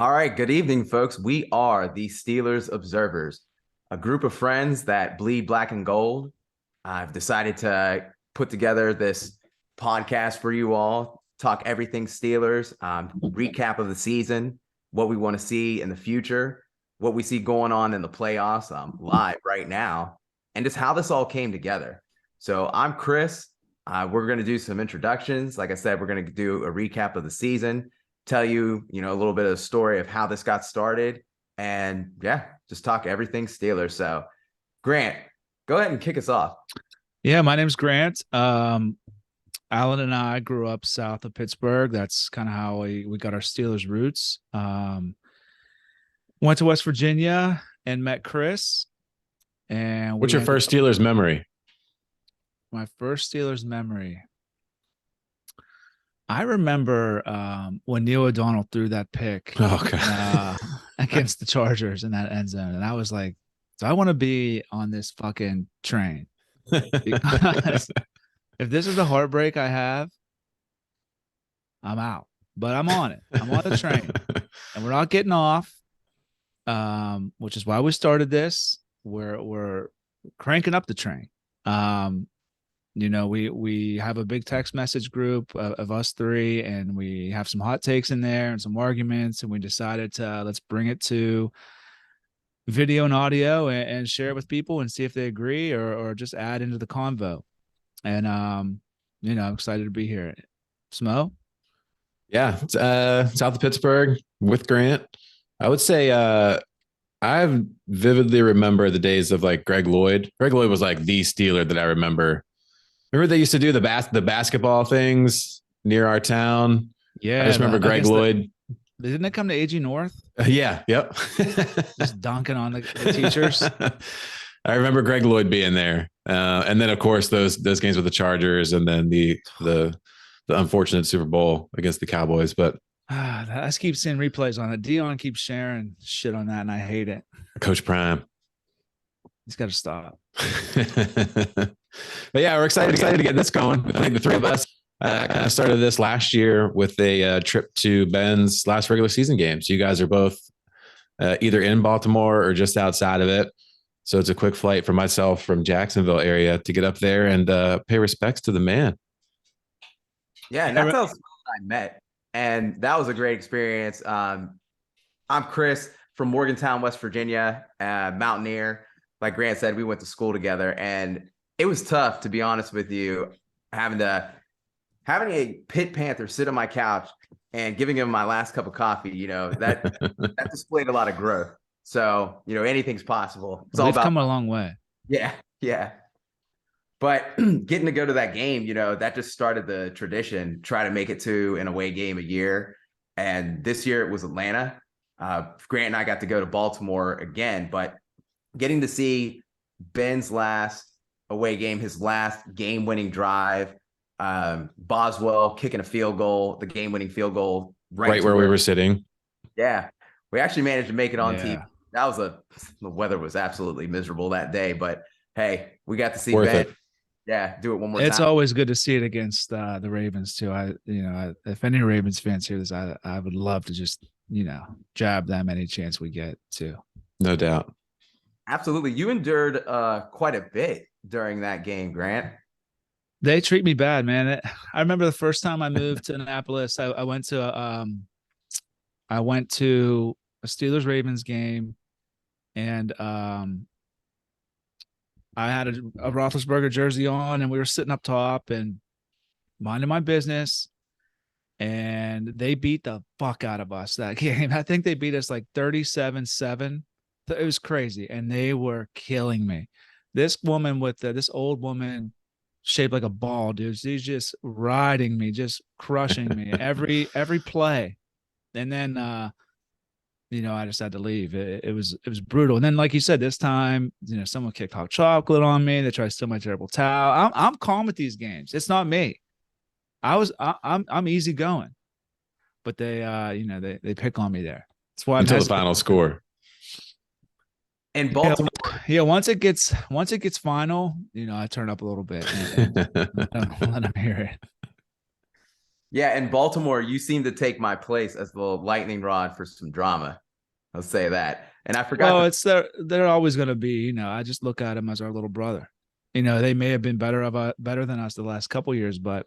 All right, good evening, folks. We are the Steelers Observers, a group of friends that bleed black and gold. I've decided to put together this podcast for you all, talk everything Steelers, recap of the season, what we want to see in the future, what we see going on in the playoffs live right now, and just how this all came together. So I'm Chris. We're going to do some introductions. Like I said, we're going to do a recap of the season, tell you, a little bit of the story of how this got started, and just talk everything Steelers. So, Grant, go ahead and kick us off. Yeah, my name's Grant. Alan and I grew up south of Pittsburgh. That's kind of how we got our Steelers roots. Went to West Virginia and met Chris. And what's your first Steelers memory? My first Steelers memory. I remember when Neil O'Donnell threw that pick against the Chargers in that end zone. And I was like, do I want to be on this fucking train? Because if this is the heartbreak I have, I'm out. But I'm on it. I'm on the train. And we're not getting off, which is why we started this. We're cranking up the train. We have a big text message group of us three, and we have some hot takes in there and some arguments, and we decided to let's bring it to video and audio and share it with people and see if they agree or just add into the convo. And I'm excited to be here. Smo? Yeah, south of Pittsburgh with Grant. I would say I vividly remember the days of like Greg Lloyd. Greg Lloyd was like the Steeler that I remember. Remember they used to do the basketball things near our town? Yeah. I just remember Greg Lloyd. Didn't it come to AG North? Yeah. Yep. Just dunking on the teachers. I remember Greg Lloyd being there. And then of course those games with the Chargers and then the unfortunate Super Bowl against the Cowboys. But I just keep seeing replays on it. Dion keeps sharing shit on that and I hate it. Coach Prime. He's got to stop. But yeah, we're excited to get this going. I think the three of us kind of started this last year with a trip to Ben's last regular season game. So you guys are both either in Baltimore or just outside of it. So it's a quick flight for myself from Jacksonville area to get up there and pay respects to the man. Yeah, and that's how I met. And that was a great experience. I'm Chris from Morgantown, West Virginia, Mountaineer. Like Grant said, we went to school together, and it was tough, to be honest with you, having a Pitt Panther sit on my couch and giving him my last cup of coffee. That displayed a lot of growth. So anything's possible. We've come a long way. Yeah. But getting to go to that game, that just started the tradition. Try to make it to an away game a year, and this year it was Atlanta. Grant and I got to go to Baltimore again, but getting to see Ben's last away game, his last game-winning drive, Boswell kicking a field goal, the game-winning field goal right where we were sitting. Yeah, we actually managed to make it on TV. The weather was absolutely miserable that day, but hey, we got to see Ben. Yeah, do it one more time. It's always good to see it against the Ravens too. If any Ravens fans hear this, I would love to just jab them any chance we get to. No doubt. Absolutely. You endured quite a bit during that game, Grant. They treat me bad, man. I remember the first time I moved to Annapolis, I went to a Steelers-Ravens game, and I had a Roethlisberger jersey on, and we were sitting up top and minding my business, and they beat the fuck out of us that game. I think they beat us like 37-7. It was crazy, and they were killing me. This woman this old woman shaped like a ball, dude. She's just riding me, just crushing me every play. And then, I just had to leave. It was brutal. And then, like you said, this time, someone kicked hot chocolate on me. They tried to steal my terrible towel. I'm calm at these games. It's not me. I'm easy going, but they pick on me there. That's why until the final score. In Baltimore, once it gets final, I turn up a little bit and let them hear it. Yeah, in Baltimore, you seem to take my place as the lightning rod for some drama. I'll say that. And I forgot. Well, they're always going to be. I just look at them as our little brother. They may have been better than us the last couple years, but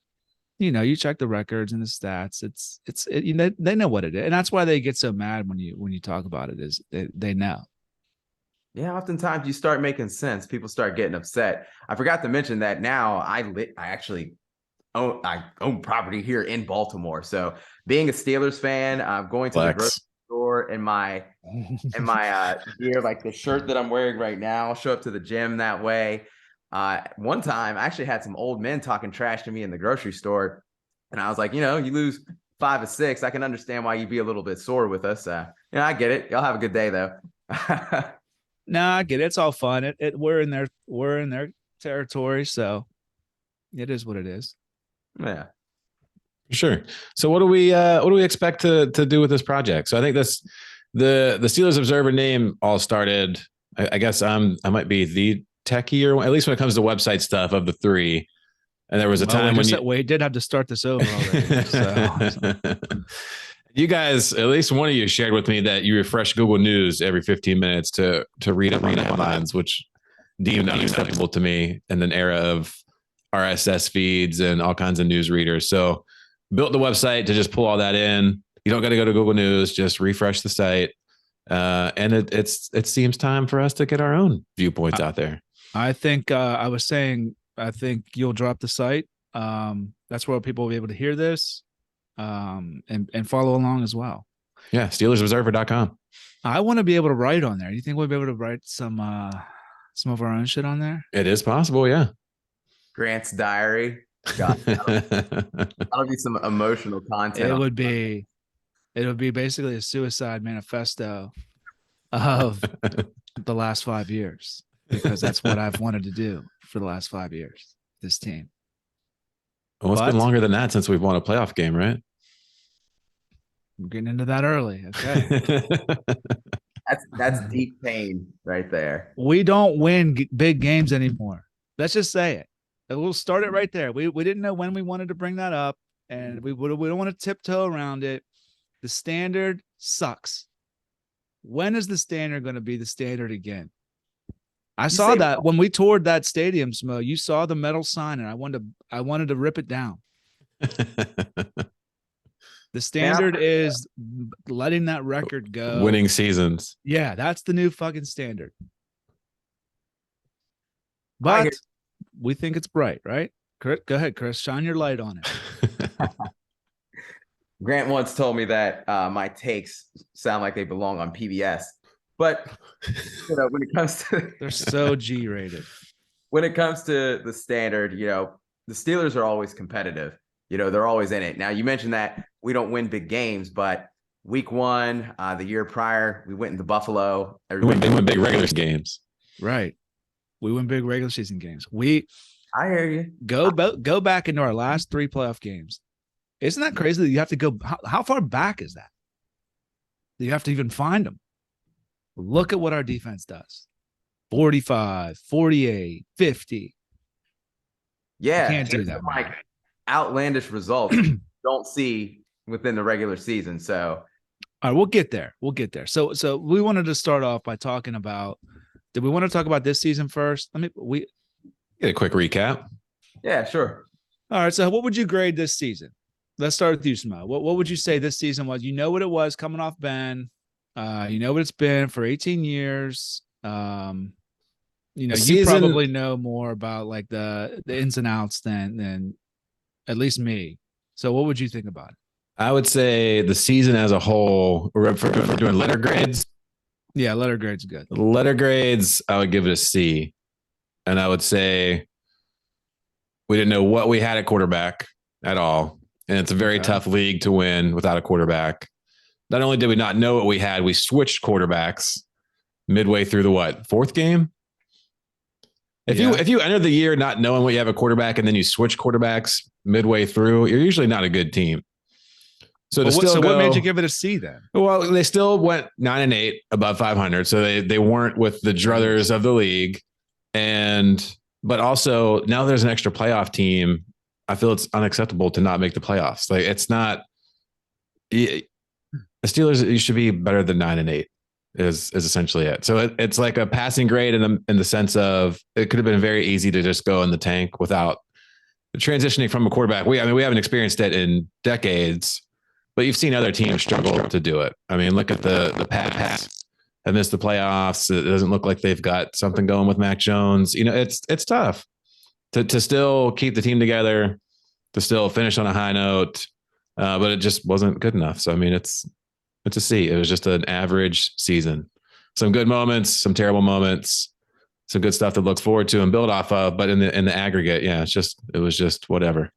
you check the records and the stats. They know what it is, and that's why they get so mad when you talk about it. Is they know. Yeah, oftentimes you start making sense. People start getting upset. I forgot to mention that now I actually own property here in Baltimore. So being a Steelers fan, I'm going to the grocery store in my gear, like the shirt that I'm wearing right now. I'll show up to the gym that way. One time I actually had some old men talking trash to me in the grocery store. And I was like, you lose 5 or 6. I can understand why you'd be a little bit sore with us. I get it. Y'all have a good day though. No, I get it. It's all fun. We're in their territory, so it is what it is. Yeah. Sure. So what do we expect to do with this project? So I think the Steelers Observer name all started. I guess I might be the techie, or at least when it comes to website stuff, of the three. And there was a time when we did have to start this over already. So. You guys, at least one of you shared with me that you refresh Google News every 15 minutes to read up on headlines, which deemed unacceptable to me in an era of RSS feeds and all kinds of news readers. So built the website to just pull all that in. You don't got to go to Google News, just refresh the site. And it seems time for us to get our own viewpoints out there. I think I think you'll drop the site. That's where people will be able to hear this and follow along as well. Yeah, SteelersObserver.com. I want to be able to write on there. Do you think we'll be able to write some of our own shit on there? It is possible, yeah. Grant's diary. God, that'll be some emotional content. It would be basically a suicide manifesto of the last 5 years, because that's what I've wanted to do for the last 5 years. This team. Well, it's been longer than that since we've won a playoff game, right? We're getting into that early. Okay. That's deep pain right there. We don't win big games anymore. Let's just say it. We'll start it right there. We didn't know when we wanted to bring that up, and we don't want to tiptoe around it. The standard sucks. When is the standard going to be the standard again? I saw that when we toured that stadium, Smo. You saw the metal sign, and I wanted to rip it down. The standard is letting that record go. Winning seasons. Yeah, that's the new fucking standard. But we think it's bright, right? Go ahead, Chris. Shine your light on it. Grant once told me that my takes sound like they belong on PBS. But when it comes to they're so G-rated. When it comes to the standard, the Steelers are always competitive. They're always in it. Now, you mentioned that we don't win big games, but week 1, the year prior, we went into Buffalo. We win big regular games. Right. We win big regular season games. I hear you. Go back into our last 3 playoff games. Isn't that crazy that you have to go? How far back is that? You have to even find them. Look at what our defense does. 45, 48, 50. Yeah. You can't do that. Like outlandish results don't see within the regular season. So all right, we'll get there. So we wanted to start off by talking about, did we want to talk about this season first? Get a quick recap. Yeah, sure. All right. So what would you grade this season? Let's start with you, Smo. What would you say this season was? You know what it was coming off Ben. You know what it's been for 18 years. You probably know more about like the ins and outs than at least me. So what would you think about it? I would say the season as a whole, we're doing letter grades. Yeah, letter grades good. Letter grades, I would give it a C. And I would say we didn't know what we had at quarterback at all. And it's a very tough league to win without a quarterback. Not only did we not know what we had, we switched quarterbacks midway through the 4th game. If you enter the year not knowing what you have a quarterback and then you switch quarterbacks midway through, you're usually not a good team. So what made you give it a C then? Well, they still went 9-8 above 500. So they weren't with the druthers of the league. But also now there's an extra playoff team I feel it's unacceptable to not make the playoffs. Like it's not. The Steelers, you should be better than 9-8. Is essentially it. So it's like a passing grade in the sense of it could have been very easy to just go in the tank without transitioning from a quarterback. We haven't experienced it in decades, but you've seen other teams struggle to do it. I mean, look at the Pats have missed the playoffs. It doesn't look like they've got something going with Mac Jones. It's tough to still keep the team together, to still finish on a high note, but it just wasn't good enough. So I mean, it's a C. It was just an average season. Some good moments, some terrible moments, some good stuff to look forward to and build off of. But in the aggregate, yeah, it was just whatever.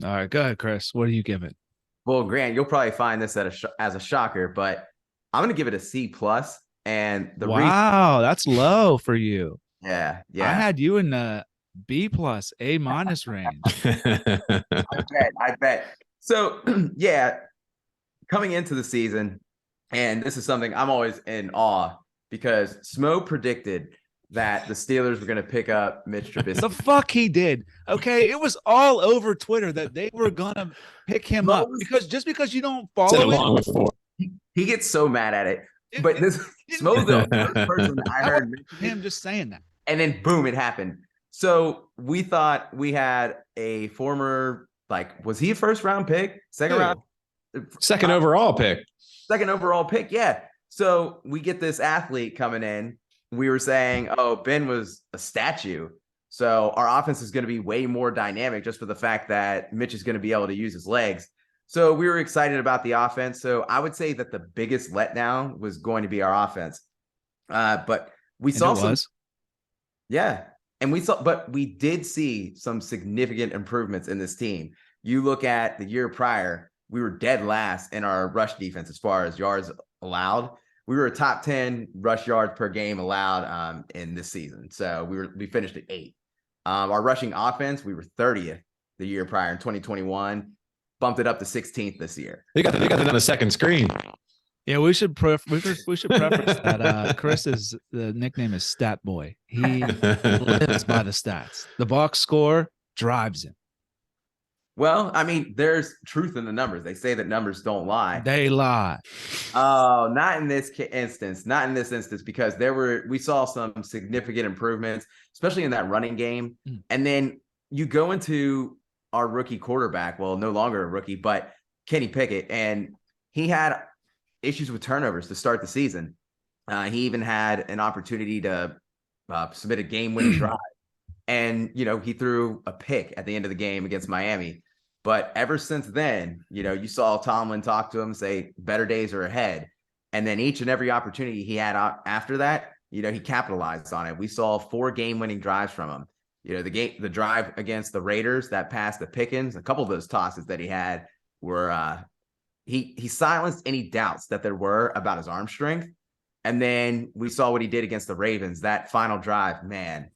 All right, go ahead, Chris. What do you give it? Well, Grant, you'll probably find this as a shocker, but I'm going to give it a C plus. And wow, that's low for you. Yeah. I had you in the B plus, A minus range. I bet. So yeah, coming into the season, and this is something I'm always in awe because Smo predicted that the Steelers were going to pick up Mitch Trubisky. The fuck he did. Okay, it was all over Twitter that they were going to pick him up because you don't follow it. He gets so mad at it. But this Smo's the first person I heard him just saying that. And then boom, it happened. So we thought we had a former, was he a first round pick? Second overall pick. Yeah. So we get this athlete coming in. We were saying, oh, Ben was a statue. So our offense is going to be way more dynamic just for the fact that Mitch is going to be able to use his legs. So we were excited about the offense. So I would say that the biggest letdown was going to be our offense. But we saw some. Yeah. And we did see some significant improvements in this team. You look at the year prior, we were dead last in our rush defense as far as yards allowed. We were a top 10 rush yards per game allowed in this season. So we finished at 8. Our rushing offense, we were 30th the year prior in 2021, bumped it up to 16th this year. They got it on the second screen. Yeah, we should preface that the nickname is Stat Boy. He lives by the stats. The box score drives him. Well, I mean, there's truth in the numbers. They say that numbers don't lie. They lie. Oh, not in this instance. Not in this instance, because we saw some significant improvements, especially in that running game. And then you go into our rookie quarterback, well, no longer a rookie, but Kenny Pickett, and he had issues with turnovers to start the season. He even had an opportunity to submit a game-winning drive. And, he threw a pick at the end of the game against Miami. But ever since then, you saw Tomlin talk to him, say better days are ahead. And then each and every opportunity he had after that, he capitalized on it. We saw 4 game-winning drives from him. The drive against the Raiders, that pass to Pickens, a couple of those tosses that he had were he silenced any doubts that there were about his arm strength. And then we saw what he did against the Ravens, that final drive, man.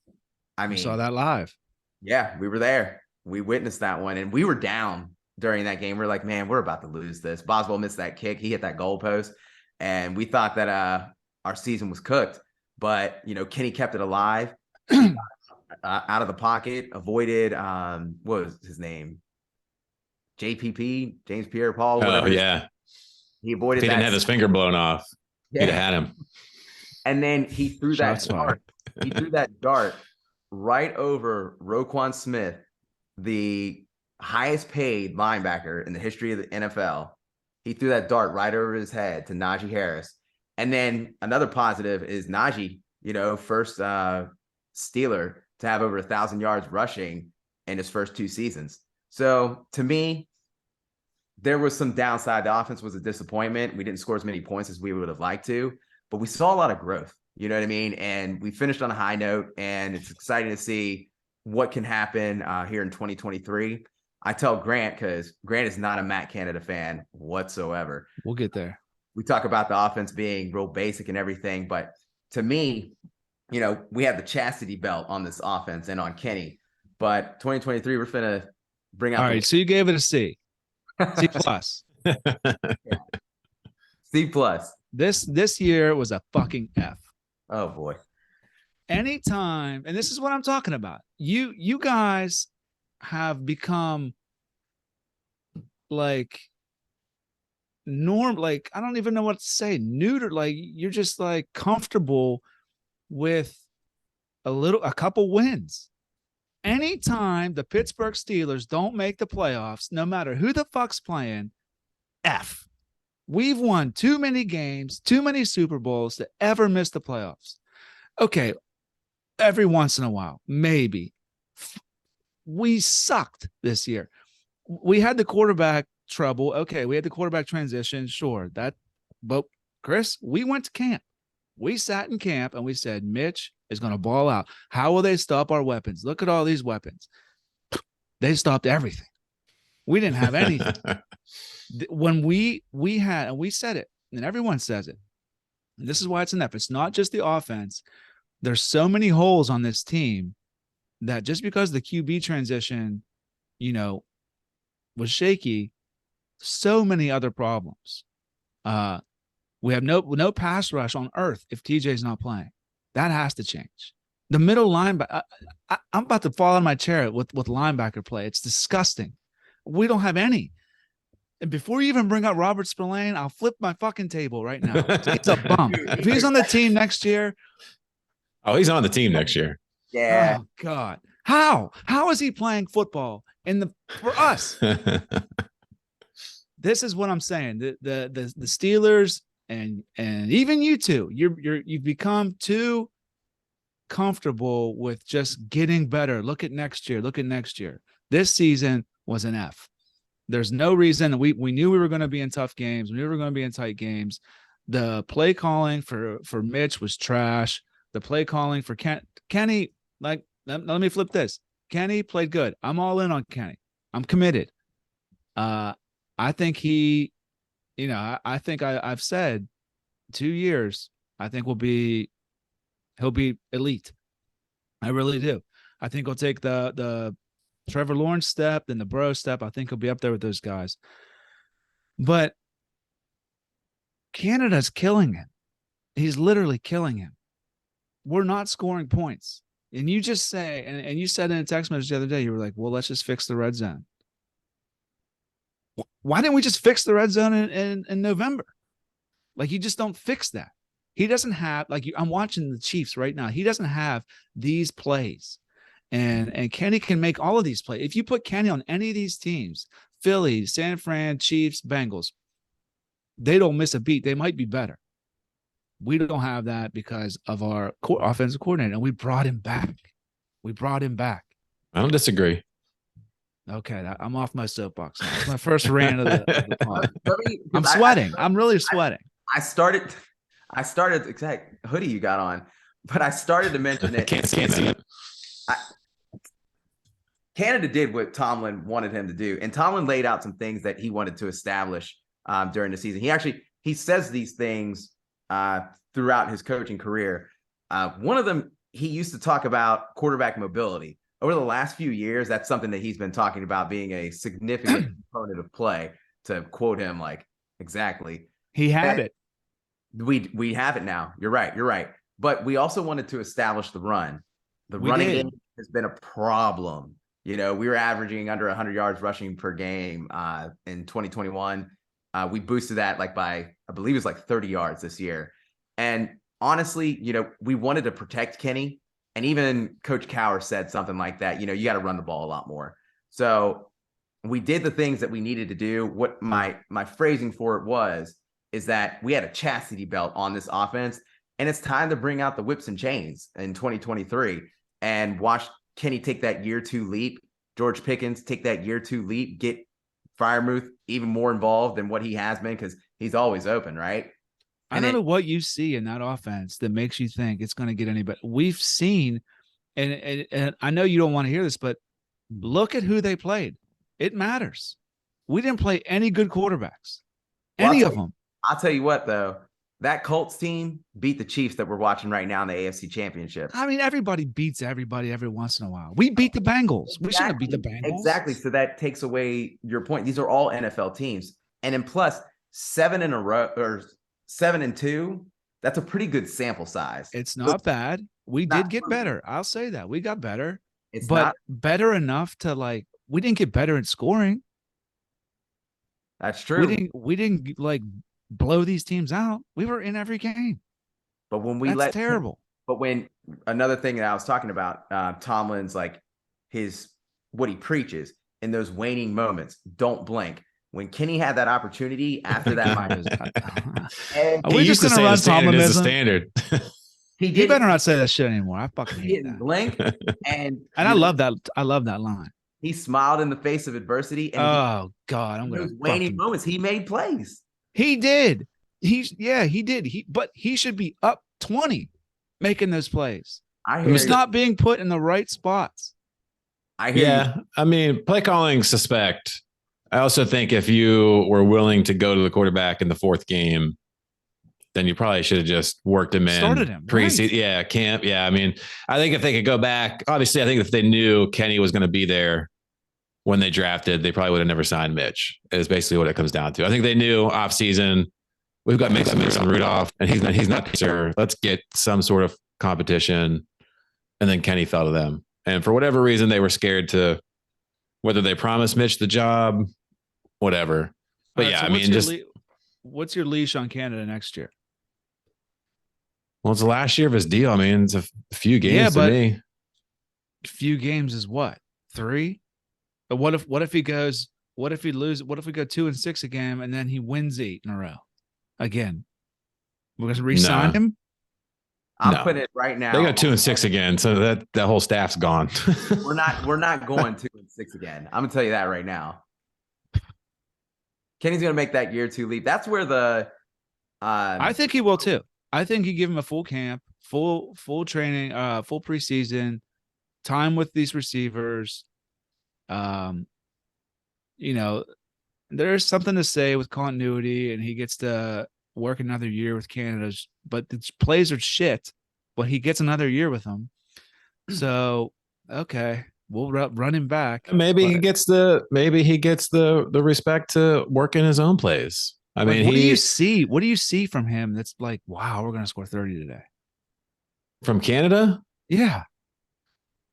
I mean, saw that live. Yeah, we were there. We witnessed that one, and we were down during that game. We're like, man, we're about to lose this. Boswell missed that kick. He hit that goalpost, and we thought that our season was cooked. But, Kenny kept it alive, out of the pocket, avoided, what was his name? JPP, James Pierre-Paul. Oh, yeah. He avoided that. He didn't have his finger blown off. Yeah. He'd have had him. And then he threw that dart. He threw that dart right over Roquan Smith, the highest paid linebacker in the history of the NFL. He threw that dart right over his head to Najee Harris. And then another positive is Najee, first Steeler to have over 1,000 yards rushing in his first 2 seasons. So to me, there was some downside. The offense was a disappointment. We didn't score as many points as we would have liked to, but we saw a lot of growth. You know what I mean? And we finished on a high note, and it's exciting to see what can happen here in 2023. I tell Grant, because Grant is not a Matt Canada fan whatsoever. We'll get there. We talk about the offense being real basic and everything, but to me, we have the chastity belt on this offense and on Kenny. But 2023, we're finna bring out. All right, so you gave it a C. C plus. C plus. This year was a fucking F. Oh boy. Anytime, and this is what I'm talking about. You guys have become like like I don't even know what to say, neuter, like you're just like comfortable with a couple wins. Anytime the Pittsburgh Steelers don't make the playoffs, no matter who the fuck's playing, F. We've won too many games, too many Super Bowls to ever miss the playoffs. Okay, every once in a while, maybe. We sucked this year. We had the quarterback trouble. Okay, we had the quarterback transition. Sure, but Chris, we went to camp. We sat in camp and we said, Mitch is going to ball out. How will they stop our weapons? Look at all these weapons. They stopped everything. We didn't have anything. When we had, and we said it, and everyone says it, and this is why it's enough. It's not just the offense. There's so many holes on this team that just because the QB transition, was shaky, so many other problems. We have no pass rush on earth if TJ's not playing. That has to change. The middle linebacker, I'm about to fall out of my chair with linebacker play. It's disgusting. We don't have any. And before you even bring up Robert Spillane, I'll flip my fucking table right now. It's a bum. If he's on the team next year. Oh, he's on the team next year. Yeah. Oh God. How is he playing football for us? This is what I'm saying. The Steelers and even you two, you've become too comfortable with just getting better. Look at next year. This season was an F. There's no reason. We knew we were going to be in tough games. We knew we were going to be in tight games. The play calling for Mitch was trash. The play calling for Kenny, like, let me flip this. Kenny played good. I'm all in on Kenny. I'm committed. I think I think I've said 2 years, I think he'll be elite. I really do. I think he'll take the Trevor Lawrence step, then the Burrow step. I think he'll be up there with those guys. But Canada's killing him. He's literally killing him. We're not scoring points. And you just say, and you said in a text message the other day, you were like, well, let's just fix the red zone. Why didn't we just fix the red zone in November? Like, you just don't fix that. He doesn't have, I'm watching the Chiefs right now. He doesn't have these plays. And Kenny can make all of these plays. If you put Kenny on any of these teams, Philly, San Fran, Chiefs, Bengals, they don't miss a beat. They might be better. We don't have that because of our offensive coordinator, and we brought him back. I don't disagree. Okay, I'm off my soapbox now. It's my first rant of the pod. I'm sweating. I'm really sweating. I started exact hoodie you got on, but I started to mention it. Can't see it. Canada did what Tomlin wanted him to do, and Tomlin laid out some things that he wanted to establish during the season. He says these things throughout his coaching career. One of them, he used to talk about quarterback mobility. Over the last few years, that's something that he's been talking about being a significant component of play, to quote him, like, exactly. He had it. We have it now. You're right. But we also wanted to establish the run. The running game has been a problem. We were averaging under 100 yards rushing per game in 2021. We boosted that by, I believe it's 30 yards this year. And honestly, we wanted to protect Kenny. And even Coach Cowher said something like that, you got to run the ball a lot more. So we did the things that we needed to do. What my phrasing for it is that we had a chastity belt on this offense, and it's time to bring out the whips and chains in 2023 and watch Kenny take that year 2 leap. George Pickens take that year 2 leap, get Freiermuth even more involved than what he has been, because he's always open, right? I don't know what you see in that offense that makes you think it's going to get any better. We've seen, and I know you don't want to hear this, but look at who they played. It matters. We didn't play any good quarterbacks, any of them. I'll tell you what, though, that Colts team beat the Chiefs that we're watching right now in the AFC Championship. I mean, everybody beats everybody every once in a while. We beat the Bengals. We shouldn't have beat the Bengals. Exactly. So that takes away your point. These are all NFL teams. And then plus 7 in a row, or 7-2, that's a pretty good sample size. It's not bad. We did get better. I'll say that. We got better. But better enough to we didn't get better at scoring. That's true. We didn't like blow these teams out. We were in every game. But when we That's terrible. But when another thing that I was talking about, Tomlin's like what he preaches in those waning moments, don't blink. When Kenny had that opportunity after that, are we just going to run Tomlinism? Standard. He better not say that shit anymore. I fucking hate didn't that. blink, and I love that. I love that line. He smiled in the face of adversity. And oh God, I'm gonna waning moments. He made plays. He did. He did. But he should be up 20 making those plays. He's not being put in the right spots. I hear you. I mean, play calling suspect. I also think if you were willing to go to the quarterback in the fourth game, then you probably should have just worked him in. Started him. Preseason. Right. Yeah, camp. Yeah, I mean, I think if they could go back, obviously, I think if they knew Kenny was going to be there when they drafted, they probably would have never signed Mitch. Is basically what it comes down to. I think they knew off season, we've got Mason Rudolph, and he's not sure. Let's get some sort of competition. And then Kenny fell to them. And for whatever reason, they were scared to, whether they promised Mitch the job, whatever. But right, yeah, so I mean, what's your leash on Canada next year? Well, it's the last year of his deal. I mean, it's a few games to me. Few games is what? 3? But what if he goes, what if he loses? What if we go 2-6 a game and then he wins 8 in a row again? We're going to re-sign him? I'm putting it right now. They go 2-6 again. So that whole staff's gone. we're not going 2-6 again. I'm gonna tell you that right now. Kenny's gonna make that year 2 leap. That's where I think he will too. I think you give him a full camp, full training, full preseason, time with these receivers. There's something to say with continuity, and he gets to work another year with Canada's, but the plays are shit, but he gets another year with them. So, okay, we'll run him back. Maybe he gets the respect to work in his own plays. I mean, what do you see? What do you see from him that's like, wow, we're going to score 30 today? From Canada? Yeah.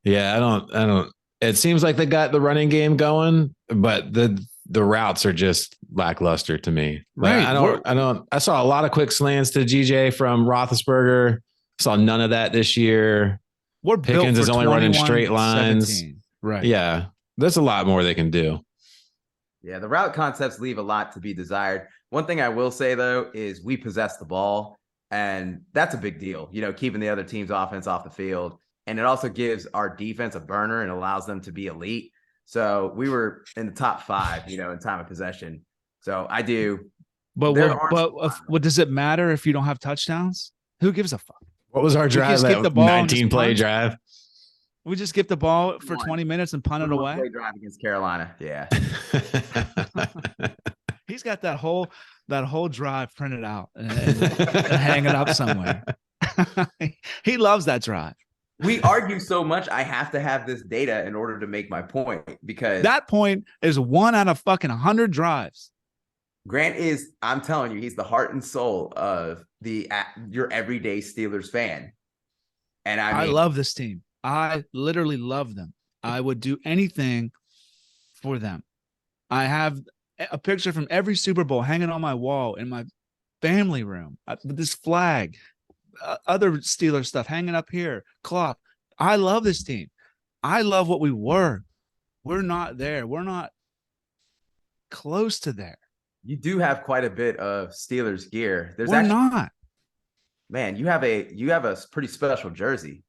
Yeah, I don't. It seems like they got the running game going, but the routes are just lackluster to me. Right. I saw a lot of quick slants to GJ from Roethlisberger. Saw none of that this year. Pickens is only running straight lines. 17. Right. Yeah. There's a lot more they can do. Yeah, the route concepts leave a lot to be desired. One thing I will say, though, is we possess the ball, and that's a big deal, keeping the other team's offense off the field. And it also gives our defense a burner and allows them to be elite. So we were in the top 5, in time of possession. So I do. But what does it matter if you don't have touchdowns? Who gives a fuck? What was our drive? That 19-play drive. We just skip the ball for 20 minutes and punt it away. Play drive against Carolina. Yeah. He's got that whole drive printed out and hanging up somewhere. He loves that drive. We argue so much. I have to have this data in order to make my point, because that point is 1 out of fucking 100 drives. Grant I'm telling you, he's the heart and soul of your everyday Steelers fan. And I love this team. I literally love them. I would do anything for them. I have a picture from every Super Bowl hanging on my wall in my family room with this flag, other Steelers stuff hanging up here, clock. I love this team. I love what we were. We're not there. We're not close to there. You do have quite a bit of Steelers gear. We're not. Man, you have a pretty special jersey.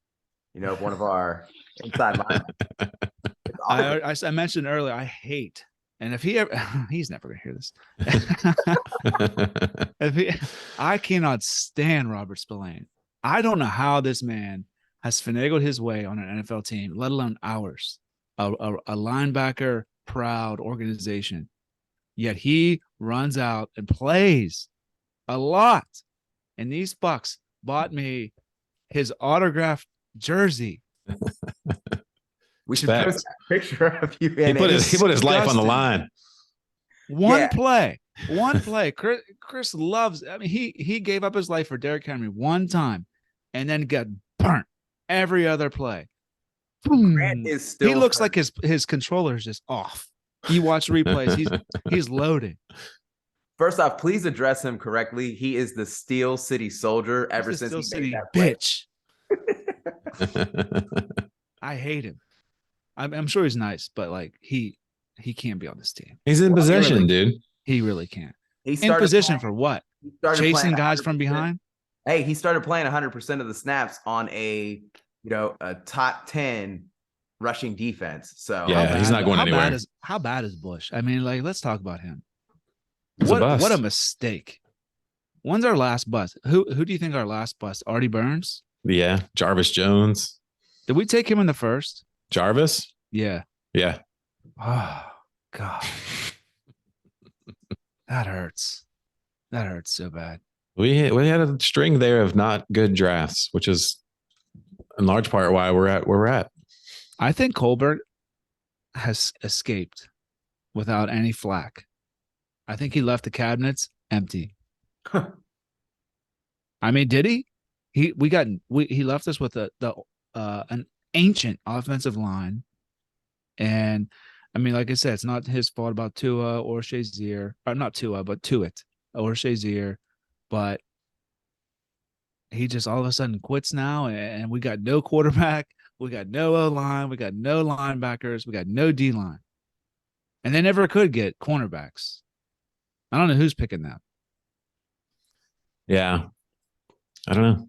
One of our inside linebackers. I mentioned earlier, I hate, and if he's never gonna hear this. I cannot stand Robert Spillane. I don't know how this man has finagled his way on an NFL team, let alone ours, a linebacker proud organization. Yet he runs out and plays a lot. And these Bucks bought me his autographed jersey. We should post a picture of you. He put his life on the line. One play. Chris loves. I mean, he gave up his life for Derrick Henry one time, and then got burnt every other play. Grant is still He looks hurt. like his controller is just off. You watch replays, he's loading. First off, please address him correctly. He is the Steel City Soldier ever He's a since he Steel made City that play. bitch. I hate him. I'm sure he's nice, but like he can't be on this team. He's in position, dude. He really can't. He In started position playing- for what? he started Chasing playing guys from 100%. behind? Hey, he started playing 100% of the snaps on a top 10 rushing defense. So Yeah, he's not going anywhere. How bad is Bush? I mean, like, let's talk about him. He's a bust. What a mistake. When's our last bust? Who do you think our last bust? Artie Burns? Yeah, Jarvis Jones. Did we take him in the first? Jarvis? Yeah. Yeah. Oh God. That hurts. That hurts so bad. We had a string there of not good drafts, which is in large part why we're at where we're at. I think Colbert has escaped without any flack. I think he left the cabinets empty. I mean, did he? He left us with an ancient offensive line, and I mean, like I said, it's not his fault about Tua or Shazier, or not Tua, but Tuitt or Shazier, but he just all of a sudden quits now, and we got no quarterback, we got no O-line, we got no linebackers, we got no D-line, and they never could get cornerbacks. I don't know who's picking them. Yeah. I don't know.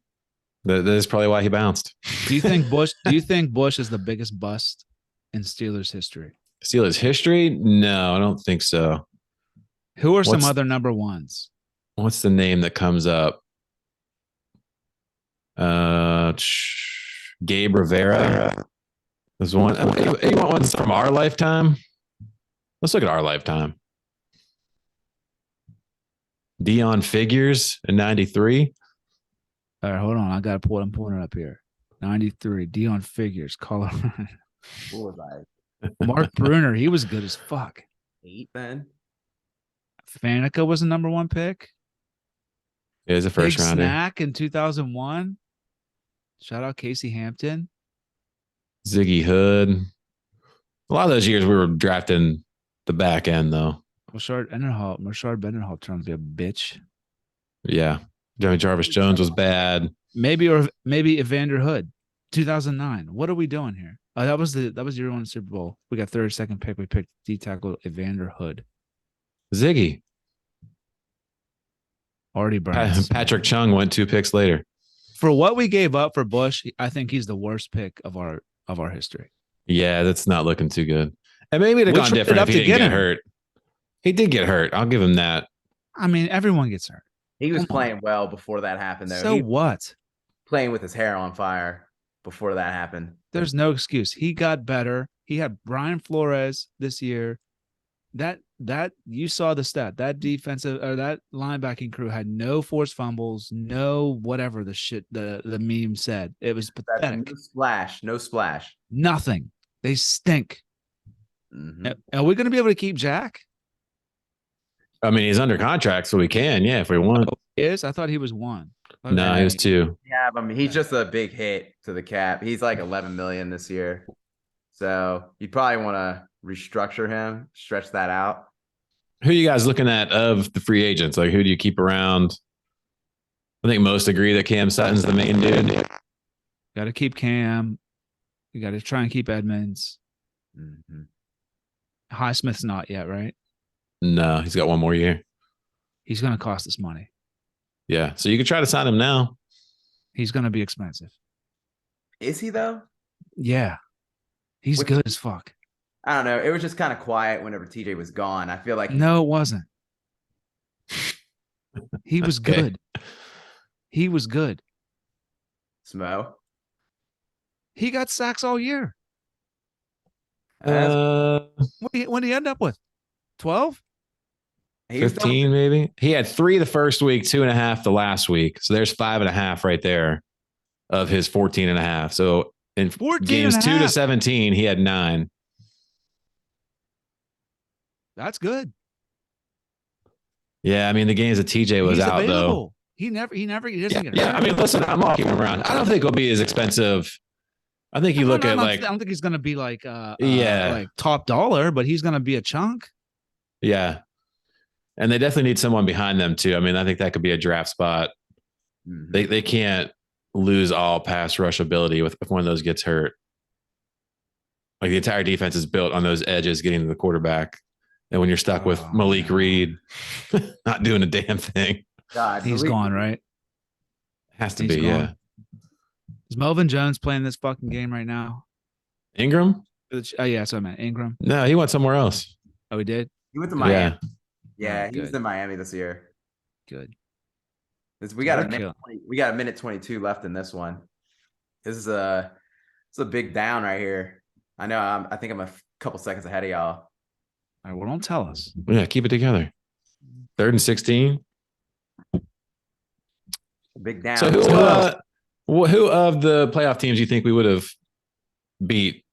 That is probably why he bounced. Do you think Bush is the biggest bust in Steelers history? Steelers history? No, I don't think so. Who are some What's- other number ones? What's the name that comes up? Gabe Rivera. There's one. You want ones from our lifetime? Let's look at our lifetime. Dion Figures in 93. All right, hold on. I got to pull. I'm pulling it up here. 93. Dion Figures. Colorado. what was Mark Bruner. He was good as fuck. I 8 then? Faneca was the number one pick. It was a first Big rounder. Snack in 2001. Shout out Casey Hampton. Ziggy Hood. A lot of those years we were drafting the back end though. Rashard Mendenhall turned to be a bitch. Yeah. Jarvis Jones was bad. Maybe Evander Hood, 2009. What are we doing here? That was year one Super Bowl. We got 32nd pick. We picked D tackle Evander Hood. Ziggy. Artie Burns. Patrick Chung went 2 picks later. For what we gave up for Bush, I think he's the worst pick of our history. Yeah, that's not looking too good. And maybe it'd have We gone traded different up if he to didn't get get him. hurt. He did get hurt. I'll give him that. I mean, everyone gets hurt. He was Come on. playing well before that happened, though. So He what? playing with his hair on fire before that happened. There's no excuse. He got better. He had Brian Flores this year. That you saw the stat. That defensive or that linebacking crew had no forced fumbles, no whatever the shit the meme said. It was That's pathetic. no splash. Nothing. They stink. Mhm. Are we going to be able to keep Jack? I mean, he's under contract, so we can. Yeah, if we want. I thought he was one. No, he was 2. Yeah, I mean, he's just a big hit to the cap. He's like 11 million this year. So you probably want to restructure him, stretch that out. Who are you guys looking at of the free agents? Like, who do you keep around? I think most agree that Cam Sutton's the main dude. Got to keep Cam. You got to try and keep Edmonds. Mhm. Highsmith's not yet, right? No, he's got 1 more year. He's going to cost us money. Yeah, so you could try to sign him now. He's going to be expensive. Is he though? Yeah. He's Which- good as fuck. I don't know. It was just kind of quiet whenever TJ was gone. I feel like No, it wasn't. He was Okay. good. He was good. Smo. He got sacks all year. What did he end up with? 12? He was 15 maybe. He had 3 the first week, 2.5 the last week. So there's 5.5 right there of his 14.5. So in 14 games and a 2 to half. 17, he had 9. That's good. Yeah, I mean the games that TJ was He's out though. available. He doesn't get Yeah, hurt. I mean, listen, I'm walking him around. I don't think it'll be as expensive I think you look at I don't think he's gonna be like Yeah. like top dollar, but he's gonna be a chunk. Yeah. And they definitely need someone behind them too. I mean, I think that could be a draft spot. They can't lose all pass rush ability if one of those gets hurt. Like the entire defense is built on those edges getting to the quarterback. And when you're stuck with Malik Reed not doing a damn thing. God, He's gone, right? Has to He's be, gone. yeah. Is Melvin Jones playing this fucking game right now? Ingram? Oh yeah, so I meant Ingram. No, he went somewhere else. Oh, he did. He went to Miami. Yeah. Yeah, Oh, he was good. in Miami this year. Good. We got They're we got a minute 22 left in this one. This is it's a big down right here. I know. I think I'm a couple seconds ahead of y'all. All right, well, don't tell us. Yeah, keep it together. 3rd and 16. Big down. So who of the playoff teams do you think we would have beat,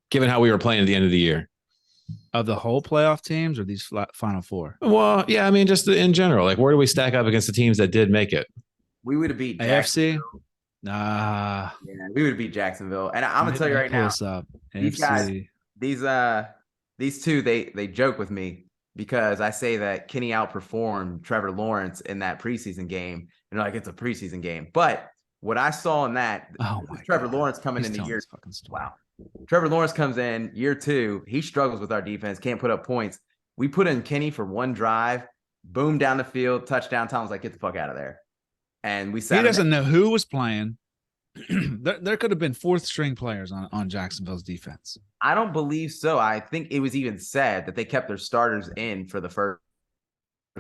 given how we were playing at the end of the year? Of the whole playoff teams or these final four? Well, yeah, I mean, just in general, like where do we stack up against the teams that did make it? We would have beat AFC. Yeah, we would have beat Jacksonville. And I'm gonna tell you right now, these guys, these two, they joke with me because I say that Kenny outperformed Trevor Lawrence in that preseason game. And they're like, it's a preseason game. But what I saw in that, Trevor Lawrence coming into year. Wow. Trevor Lawrence comes in year 2. He struggles with our defense, can't put up points. We put in Kenny for one drive, boom down the field, touchdown. Tom's like, get the fuck out of there. And we sat. He doesn't know who was playing. there could have been 4th string players on Jacksonville's defense. I don't believe so. I think it was even said that they kept their starters in for the first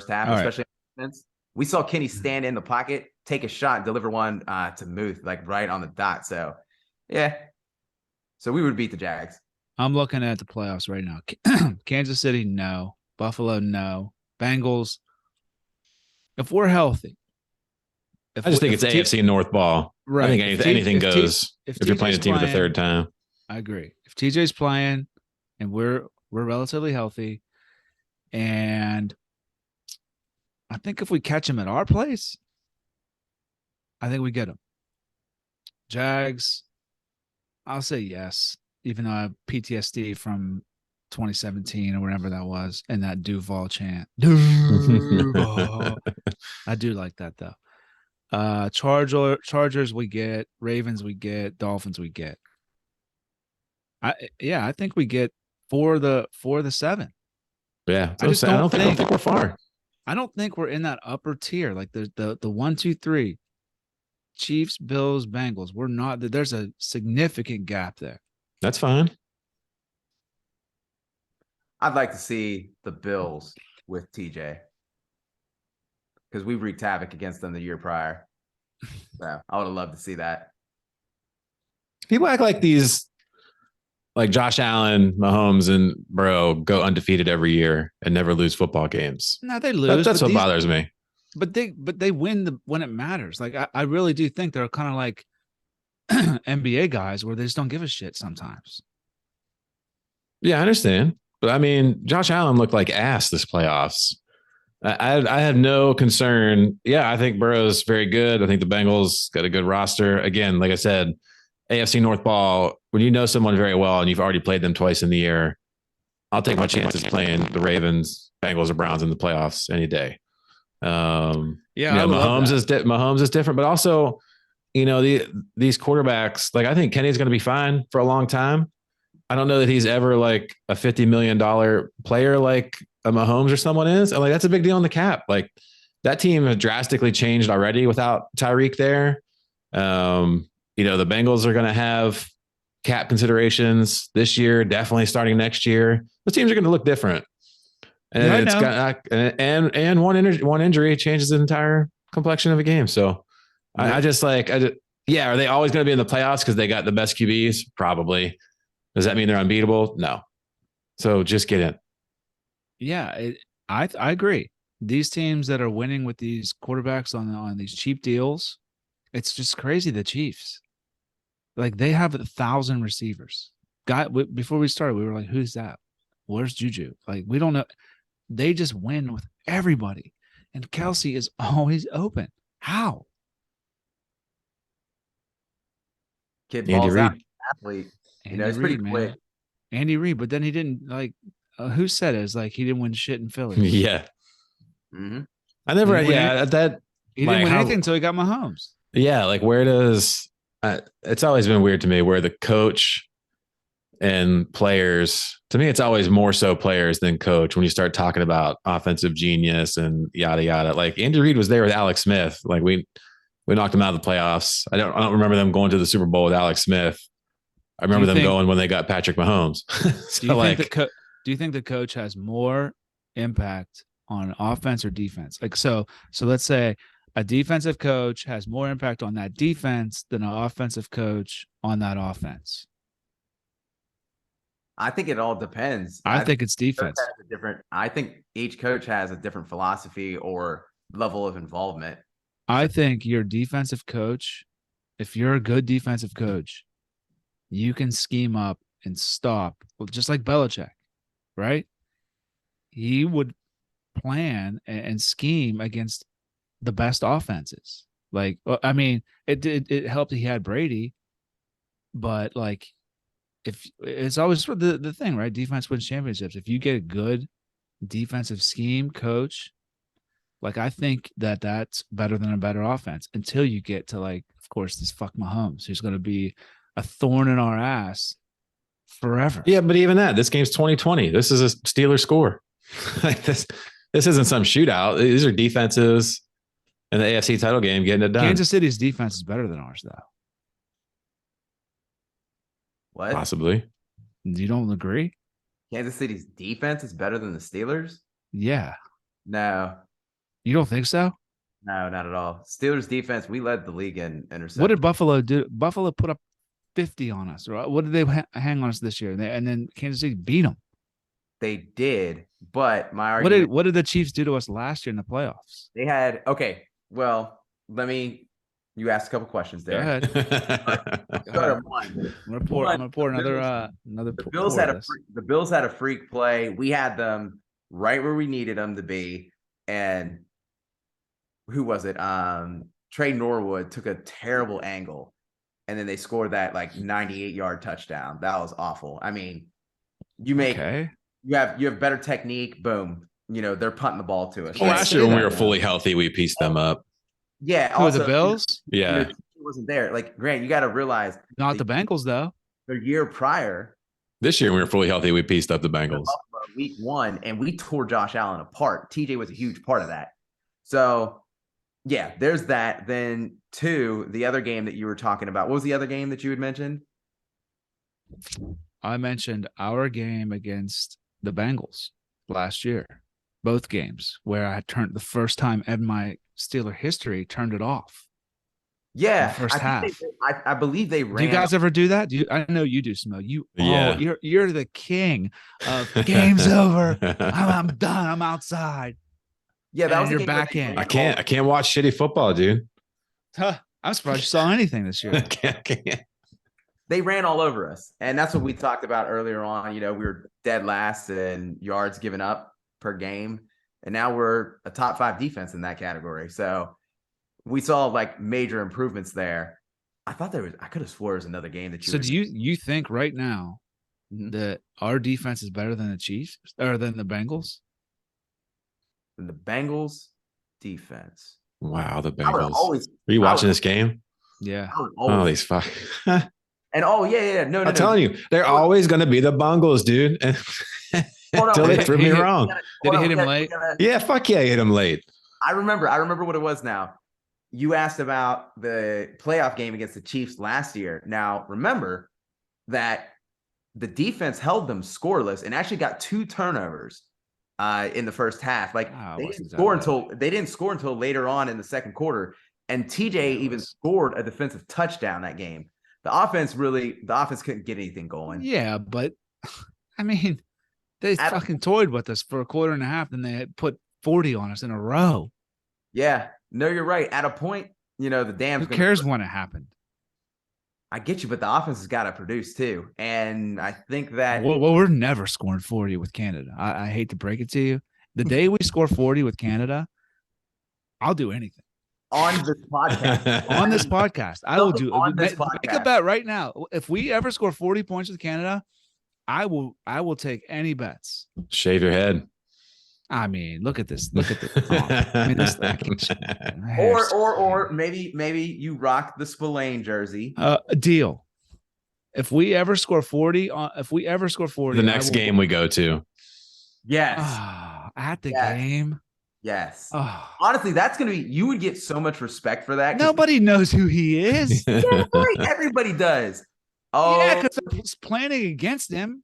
half, especially defense. We saw Kenny stand in the pocket, take a shot, deliver one to Muth, like right on the dot. So, yeah. So we would beat the Jags. I'm looking at the playoffs right now. Kansas City, no. Buffalo, no. Bengals, if we're healthy. I just think it's AFC North ball. Right. I think anything goes if you're playing a team for the 3rd time. I agree. If TJ's playing and we're relatively healthy, and I think if we catch him at our place, I think we get him. Jags, I'll say yes, even though I have PTSD from 2017 or whatever that was, and that Duval chant. Duval. I do like that though. Chargers we get, Ravens we get, Dolphins we get. I think we get for the 7. Yeah, I don't think we're far. I don't think we're in that upper tier, like the 1, 2, 3. Chiefs, Bills, Bengals. We're not. There's a significant gap there. That's fine. I'd like to see the Bills with TJ because we wreaked havoc against them the year prior. So I would have loved to see that. People act like these, like Josh Allen, Mahomes, and Burrow go undefeated every year and never lose football games. No, they lose. That's what bothers me. But they win when it matters. Like I really do think they're kind of like NBA guys where they just don't give a shit sometimes. Yeah, I understand. But I mean, Josh Allen looked like ass this playoffs. I have no concern. Yeah, I think Burrow's very good. I think the Bengals got a good roster. Again, like I said, AFC North ball, when you know someone very well and you've already played them twice in the year, I'll take my chances playing the Ravens, Bengals, or Browns in the playoffs any day. Mahomes is different, but also, these quarterbacks, like I think Kenny's going to be fine for a long time. I don't know that he's ever like a $50 million player like a Mahomes or someone is. And like that's a big deal in the cap. Like that team has drastically changed already without Tyreek there. The Bengals are going to have cap considerations this year, definitely starting next year. Those teams are going to look different. And and one injury changes the entire complexion of a game. So are they always going to be in the playoffs because they got the best QBs? Probably. Does that mean they're unbeatable? No. So just get in. Yeah, I agree. These teams that are winning with these quarterbacks on these cheap deals, it's just crazy. The Chiefs, like they have 1,000 receivers. Before we started, we were like, "Who's that? Where's Juju?" Like we don't know. They just win with everybody, and Kelsey is always open. How? Kid balls out athlete. Andy It's pretty Reid, quick. man. Andy Reid, but then he didn't like. Who said it? It's like he didn't win shit in Philly. Yeah. hmm I never, He didn't win yeah, that, He didn't like, win how- anything until he got Mahomes. yeah, like where does, it's always been weird to me where the coach and players, to me, it's always more so players than coach when you start talking about offensive genius and yada, yada. Like Andy Reid was there with Alex Smith. Like we knocked them out of the playoffs. I don't remember them going to the Super Bowl with Alex Smith. I remember them going when they got Patrick Mahomes. So Do you think the coach has more impact on offense or defense? Like so let's say a defensive coach has more impact on that defense than an offensive coach on that offense. I think it all depends. I think it's defense. I think each coach has a different philosophy or level of involvement. I think your defensive coach, if you're a good defensive coach, you can scheme up and stop, just like Belichick, right? He would plan and scheme against the best offenses. Like, I mean, it helped he had Brady, but like, if it's always the thing, right? Defense wins championships. If you get a good defensive scheme coach, like I think that's better than a better offense until you get to like, of course, this fuck Mahomes, who's going to be a thorn in our ass forever. Yeah, but even that, this game's 2020. This is a Steelers score. Like this isn't some shootout. These are defenses in the AFC title game getting it done. Kansas City's defense is better than ours, though. What? Possibly. You don't agree? Kansas City's defense is better than the Steelers? Yeah. No. You don't think so? No, not at all. Steelers defense, we led the league in interceptions. What did Buffalo do? Buffalo put up 50 on us, right? What did they hang on us this year? And then Kansas City beat them. They did, but my argument. What did the Chiefs do to us last year in the playoffs? They had, okay, well, you asked a couple questions there. Go ahead. Start at one. I'm gonna pour another. The Bills had a freak play. We had them right where we needed them to be, and who was it? Trey Norwood took a terrible angle, and then they scored that like 98-yard touchdown. That was awful. I mean, you have better technique. Boom. They're punting the ball to us. Last year when we were fully healthy, we pieced them up. Yeah. Who, the Bills? Yeah. It wasn't there. Like, Grant, you got to realize. Not the Bengals, though. The year prior. This year, when we were fully healthy, we pieced up the Bengals. Week 1, and we tore Josh Allen apart. TJ was a huge part of that. So, yeah, there's that. Then, 2, the other game that you were talking about. What was the other game that you had mentioned? I mentioned our game against the Bengals last year. Both games where I turned the first time in my Steeler history turned it off. Yeah, first half. I believe they ran. Do you guys ever do that? I know you do, Smo. You're the king of game's over. I'm done. I'm outside. Yeah, that was your back end. I can't watch shitty football, dude. I'm surprised you saw anything this year. I can't. They ran all over us, and that's what we talked about earlier on. We were dead last in yards given up per game, and now we're a top 5 defense in that category. So we saw like major improvements there. I could have swore it was another game that you. So do you think right now that our defense is better than the Chiefs or than the Bengals? Than the Bengals defense. Wow, the Bengals. Are you watching this game? Yeah. Oh, these fuck. And no. I'm telling you, they're always going to be the Bengals, dude. Until they prove me wrong. Did he hit him late? Yeah, fuck yeah, hit him late. I remember what it was now. You asked about the playoff game against the Chiefs last year. Now, remember that the defense held them scoreless and actually got 2 turnovers in the first half. Like they didn't score until later on in the second quarter. And TJ even scored a defensive touchdown that game. The offense couldn't get anything going. Yeah, but I mean, they fucking toyed with us for a quarter and a half, and they had put 40 on us in a row. Yeah, no, you're right. At a point, the damn. Who cares when it happened? I get you, but the offense has got to produce too, and I think that. Well, we're never scoring 40 with Canada. I hate to break it to you. The day we score 40 with Canada, I'll do anything. on this podcast. On this podcast. I will do On this make a podcast. bet right now. If we ever score 40 points with Canada, I will take any bets. Shave your head. I mean, look at this. Look at this. Oh, I mean, this Or maybe you rock the Spillane jersey. A deal. If we ever score 40, The next game we go to. Yes. At the Yes. game. Yes. Oh. Honestly, that's gonna be. You would get so much respect for that. Nobody knows who he is. Yeah, right. Everybody does. Oh, Yeah, because I was planning against him.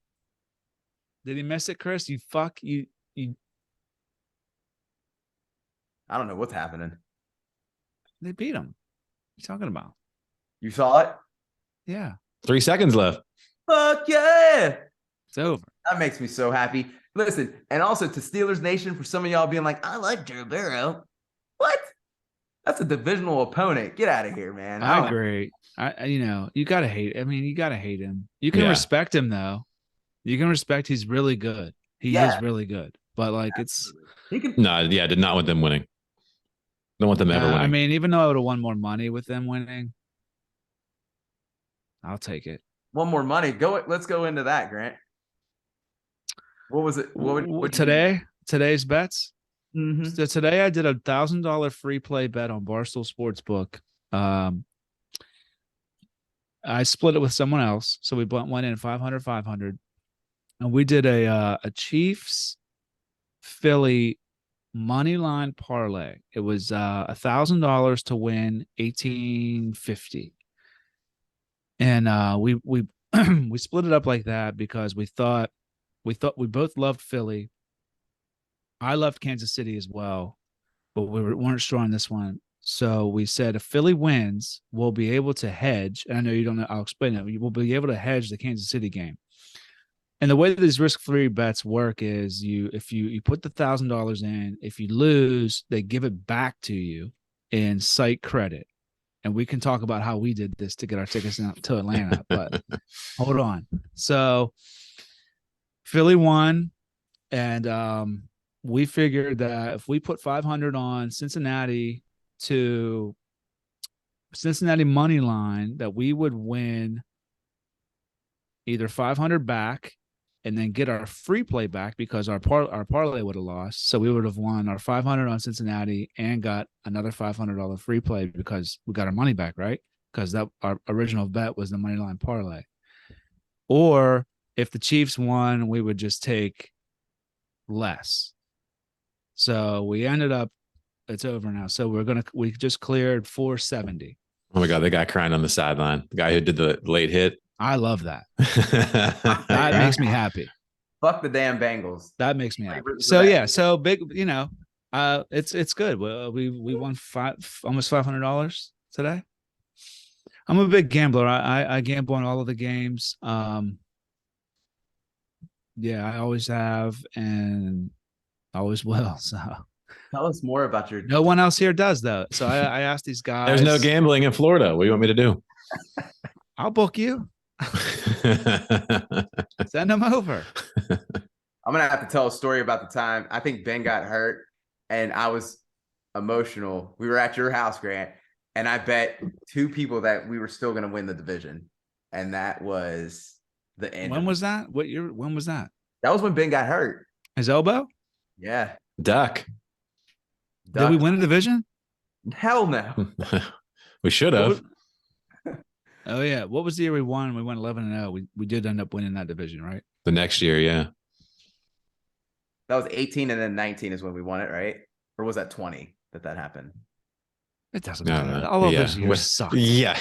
Did he miss it, Chris? You fuck you. I don't know what's happening. They beat him. What are you talking about? You saw it? Yeah, 3 seconds left. Fuck yeah. it's over. That makes me so happy. Listen, and also to Steelers Nation, for some of y'all being like, I like Joe Burrow. What? That's a divisional opponent. Get out of here, man. I agree. You gotta hate. I mean, you gotta hate him. You can Yeah. respect him though. You can respect. He's really good. He Yeah. is really good. But like, it's. He can. No, yeah, I did not want them winning. Don't want them ever winning. I mean, even though I would have won more money with them winning, I'll take it. One more money. Let's go into that, Grant. What was it? What Today's bets. Mm-hmm. So today I did $1,000 free play bet on Barstool Sportsbook. I split it with someone else, so we went in 500, and we did a Chiefs Philly money line parlay. It was $1,000 to win 1,850, and we we split it up like that because we thought we both loved Philly. I loved Kansas City as well, but we weren't sure on this one. So we said if Philly wins, we'll be able to hedge. And I know you don't know. I'll explain it. We'll be able to hedge the Kansas City game. And the way that these risk-free bets work is if you put the $1,000 in, if you lose, they give it back to you in site credit. And we can talk about how we did this to get our tickets out to Atlanta. But hold on. So Philly won, and we figured that if we put 500 on Cincinnati money line, that we would win either 500 back and then get our free play back because our parlay would have lost. So we would have won our 500 on Cincinnati and got another $500 free play because we got our money back, right? Because that our original bet was the money line parlay. Or if the Chiefs won, we would just take less. So we ended up, it's over now. So we just cleared 470. Oh my God, the guy crying on the sideline. The guy who did the late hit. I love that. That makes me happy. Fuck the damn Bengals. That makes me happy. So yeah, so big, it's good. We won almost $500 today. I'm a big gambler. I gamble on all of the games. Yeah, I always have and always will. So Tell us more about your. no one else here does though. So I asked these guys. There's no gambling in Florida. What do you want me to do? I'll book you. Send them over. I'm gonna have to tell a story about the time I think Ben got hurt and I was emotional. We were at your house, Grant, and I bet two people that we were still gonna win the division, and that was the end. When was that? What year? When was that? That was when Ben got hurt. His elbow? Yeah. Duck. Did we win a division? Hell no. We should have. Oh yeah. What was the year we won? We went 11-0. We did end up winning that division, right? The next year, yeah. That was 18 and then 19 is when we won it, right? Or was that 20 that happened? It doesn't matter. All of those years suck. Yeah.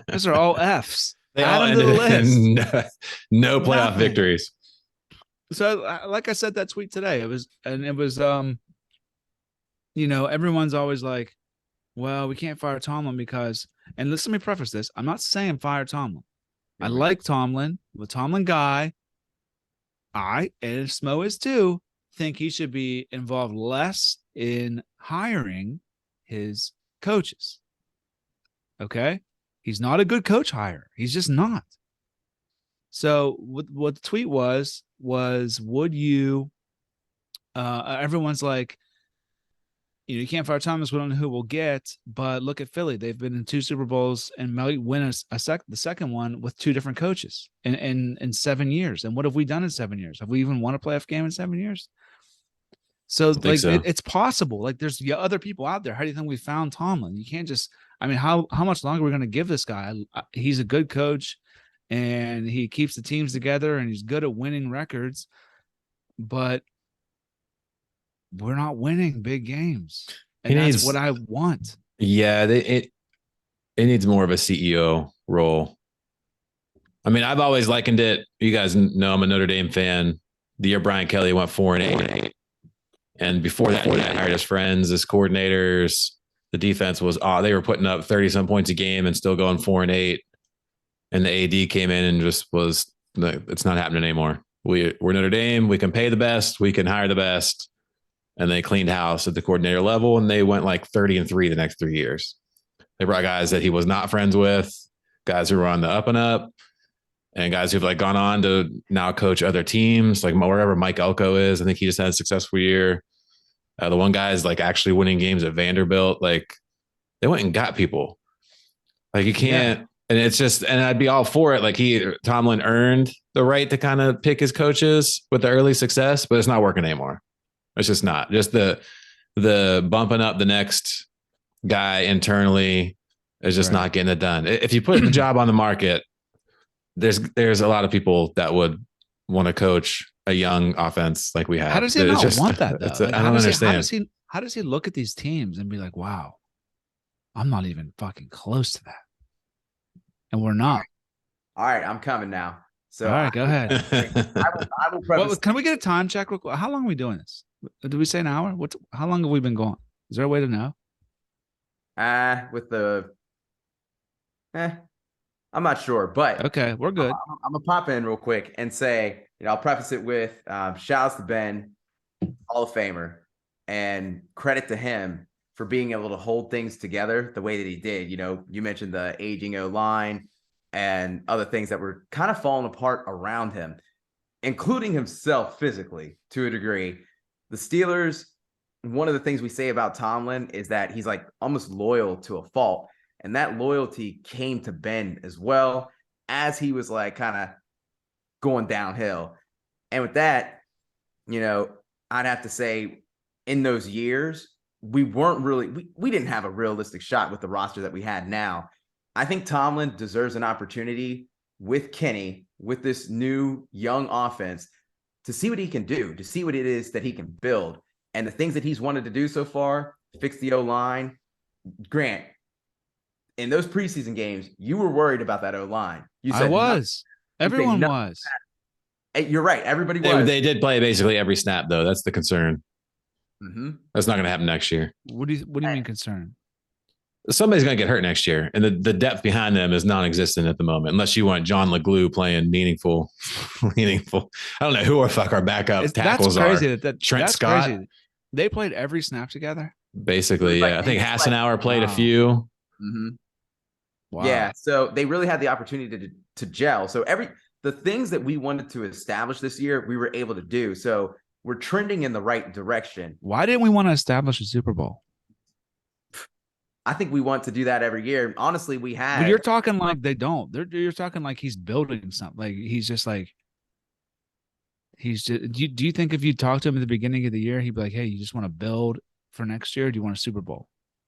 Those are all Fs. They Add all them to the ended list. no playoff Nothing. victories. So like I said that tweet today, it was everyone's always like, well, we can't fire Tomlin because, and let me preface this. I'm not saying fire Tomlin. I like Tomlin. I'm a Tomlin guy. And Smo is too, think he should be involved less in hiring his coaches. Okay? He's not a good coach hire. He's just not. So what the tweet was would you everyone's like, you can't fire Thomas. We don't know who we'll get, but look at Philly. They've been in 2 Super Bowls and might win the second one with 2 different coaches in 7 years. And what have we done in 7 years? Have we even won a playoff game in 7 years? So like it's possible. Like there's other people out there. How do you think we found Tomlin? You can't just. I mean, how much longer are we going to give this guy? He's a good coach, and he keeps the teams together, and he's good at winning records, but we're not winning big games, and that's what I want. Yeah, it needs more of a CEO role. I mean, I've always likened it. You guys know I'm a Notre Dame fan. The year Brian Kelly went 4-8, and before that, he hired his friends as coordinators. The defense was they were putting up 30-some points a game and still going 4-8. And the AD came in and just was, it's not happening anymore. We're Notre Dame. We can pay the best. We can hire the best. And they cleaned house at the coordinator level, and they went like 30-3 the next 3 years. They brought guys that he was not friends with, guys who were on the up and up, and guys who've like gone on to now coach other teams, like wherever Mike Elko is. I think he just had a successful year. The one guy is like actually winning games at Vanderbilt. Like they went and got people. Like you can't, and it's just, and I'd be all for it. Like Tomlin earned the right to kind of pick his coaches with the early success, but it's not working anymore. It's just not. Just the bumping up the next guy internally is just not getting it done. If you put the job on the market, there's a lot of people that would want to coach a young offense like we have. How does he not want that though? Like, I don't understand. How does he look at these teams and be like, wow, I'm not even fucking close to that. And we're not. All right, I'm coming now. So all right, go ahead. I will preface. Can we get a time check real quick? How long are we doing this? Did we say an hour? How long have we been going? Is there a way to know? I'm not sure, but okay, we're good. I'm gonna pop in real quick and say, I'll preface it with shout outs to Ben, Hall of Famer, and credit to him for being able to hold things together the way that he did. You mentioned the aging O-line and other things that were kind of falling apart around him, including himself physically to a degree. The Steelers, one of the things we say about Tomlin is that he's like almost loyal to a fault. And that loyalty came to Ben as well as he was like kind of going downhill. And with that, I'd have to say in those years, we weren't really, we didn't have a realistic shot with the roster that we had now. I think Tomlin deserves an opportunity with Kenny, with this new young offense, to see what he can do, to see what it is that he can build. And the things that he's wanted to do so far, fix the O-line. Grant, in those preseason games, you were worried about that O-line. You said I was. Everyone was. You're right. Everybody was. They did play basically every snap, though. That's the concern. Mm-hmm. That's not going to happen next year. What do you mean concern? Somebody's going to get hurt next year, and the depth behind them is non-existent at the moment, unless you want John LeGlue playing meaningful. I don't know who the fuck our backup tackles that's crazy are. Trent Scott. Crazy. They played every snap together? Basically, yeah. I think Hassenauer played a few. Mm-hmm. Wow. Yeah, so they really had the opportunity to gel. So the things that we wanted to establish this year, we were able to do. So we're trending in the right direction. Why didn't we want to establish a Super Bowl? I think we want to do that every year. Honestly, we had. But you're talking like they don't. You're talking like he's building something. Like he's just. Do you think if you talked to him at the beginning of the year, he'd be like, "Hey, you just want to build for next year? Or do you want a Super Bowl?"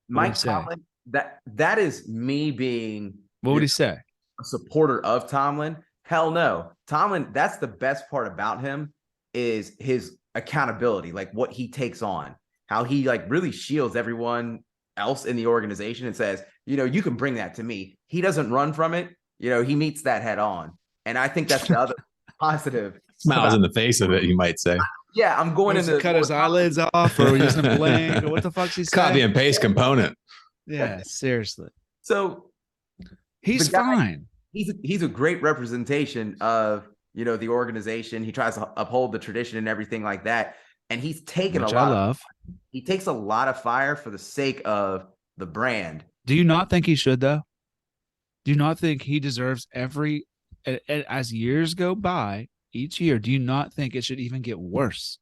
Mike Tomlin. That is me being. What would he say? A supporter of Tomlin? Hell no. Tomlin. That's the best part about him is his accountability, like what he takes on, how he like really shields everyone else in the organization and says, you can bring that to me. He doesn't run from it. He meets that head on. And I think that's the other positive. Smiles in the face of it, you might say. Yeah, I'm going to cut his eyelids off or using a blank or what the fuck's he saying? Copy and paste component. Yeah, seriously. So he's fine. He's a great representation of, the organization. He tries to uphold the tradition and everything like that. And he's taken he takes a lot of fire for the sake of the brand. Do you not think he should, though? Do you not think he deserves as years go by each year, do you not think it should even get worse?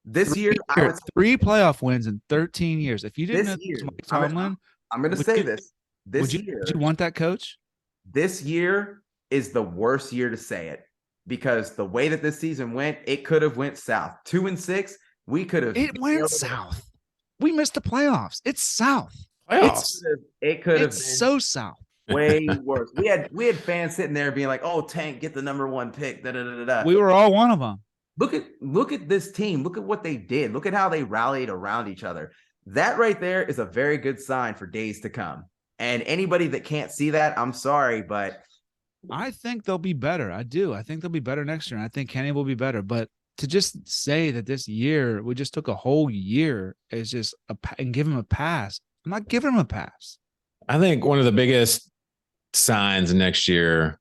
This year, I would say 3 playoff wins in 13 years. If you didn't know this this year, was Mike I'm, Tomlin, I'm going to would say you- this. would you want that coach? This year is the worst year to say it because the way that this season went, it could have went south. 2-6, we could have. It went south. We missed the playoffs. It's south. Playoffs. It could have It's been so south. way worse. We had fans sitting there being like, "Oh, Tank, get the number 1 pick." Da, da, da, da, da. We were all one of them. Look at this team. Look at what they did. Look at how they rallied around each other. That right there is a very good sign for days to come. And anybody that can't see that, I'm sorry, but I think they'll be better. I do. I think they'll be better next year. And I think Kenny will be better. But to just say that this year, we just took a whole year is just and give him a pass. I'm not giving him a pass. I think one of the biggest signs next year,